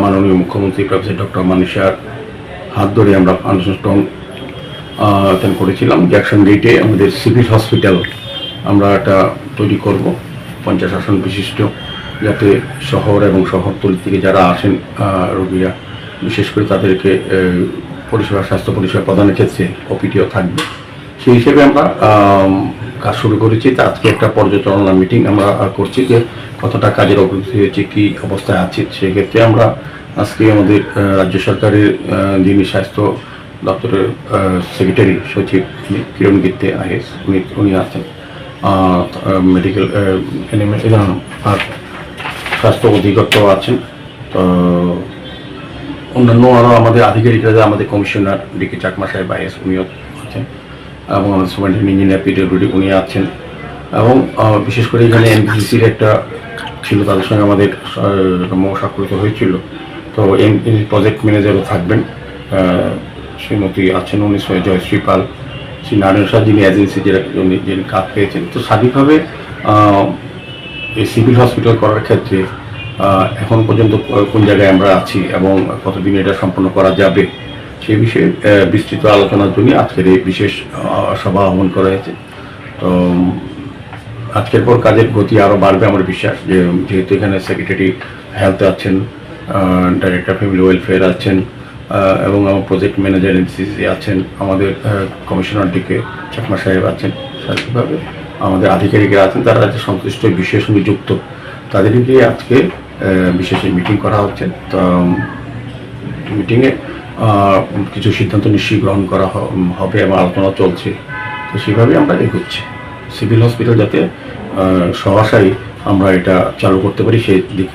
মাননীয় মুখ্যমন্ত্রী professor doctor মানিশার হাত ধরে আমরা আনুষ্ঠান করেছিলাম জ্যাকসন গেটে আমাদের সিভিল হসপিটাল আমরা এটা তৈরি করব 50 আসন বিশিষ্ট, যাতে শহর এবং শহরতলি থেকে যারা আসেন রোগীরা, বিশেষ করে তাদেরকে স্বাস্থ্য পরিষেবা প্রদানের ক্ষেত্রে ওপিডিও থাকবে। সেই হিসেবে আমরা কাজ শুরু করেছি। তা আজকে একটা পর্যালোচনা মিটিং আমরা করছি যে কতটা কাজের অগ্রগতি হয়েছে, কী অবস্থায় আছে। সেক্ষেত্রে আমরা আজকে আমাদের রাজ্য সরকারের যিনি স্বাস্থ্য দপ্তরের সেক্রেটারি সচিব কিরণ গিত্তে আইএস উনি আছেন, মেডিকেল আর স্বাস্থ্য অধিদপ্তর আছেন, তো অন্যান্য আরও আমাদের আধিকারিকরা, আমাদের কমিশনার ডিকে চাকমা সাহেব আইএস উনিও আছেন, এবং আমাদের সুপারিনটেন্ডেন্ট ইঞ্জিনিয়ার পিডব্লিউডি উনি আছেন, এবং বিশেষ করে এখানে এনবিসির একটা ছিল, তাদের সঙ্গে আমাদের স্বাক্ষরিত হয়েছিল। তো প্রজেক্ট ম্যানেজারও থাকবেন, শ্রীমতী আছেন উনি জয়শ্রী পাল, শ্রী নারায়ণ শাহ যিনি এজেন্সি যিনি কাজ পেয়েছেন। তো সার্বিকভাবে এই সিভিল হসপিটাল করার ক্ষেত্রে এখন পর্যন্ত কোন জায়গায় আমরা আছি এবং কতদিন এটা সম্পন্ন করা যাবে সে বিষয়ে বিস্তৃত আলোচনার জন্য আজকের এই বিশেষ সভা আহ্বান করা হয়েছে। তো আজকের পর কাজের গতি আরও বাড়বে আমার বিশ্বাস, যেহেতু এখানে সেক্রেটারি হেলথ আছেন, ডাইরেক্টর ফ্যামিলি ওয়েলফেয়ার আছেন, এবং আমার প্রজেক্ট ম্যানেজার এনসিসি আছেন, আমাদের কমিশনার ডিকে চাকমা সাহেব আছেন, সার্বিকভাবে আমাদের আধিকারিকরা আছেন, তারা যে সংশ্লিষ্ট বিষয়ের সঙ্গে যুক্ত তাদেরকে আজকে বিশেষ মিটিং করা হচ্ছে। তো মিটিংয়ে কিছু সিদ্ধান্ত নিশ্চয়ই গ্রহণ করা হবে এবং আলোচনা চলছে। তো সেভাবে আমরা এগোচ্ছি, সিভিল হসপিটাল যাতে সহসাই আমরা এটা চালু করতে পারি সেই দিকে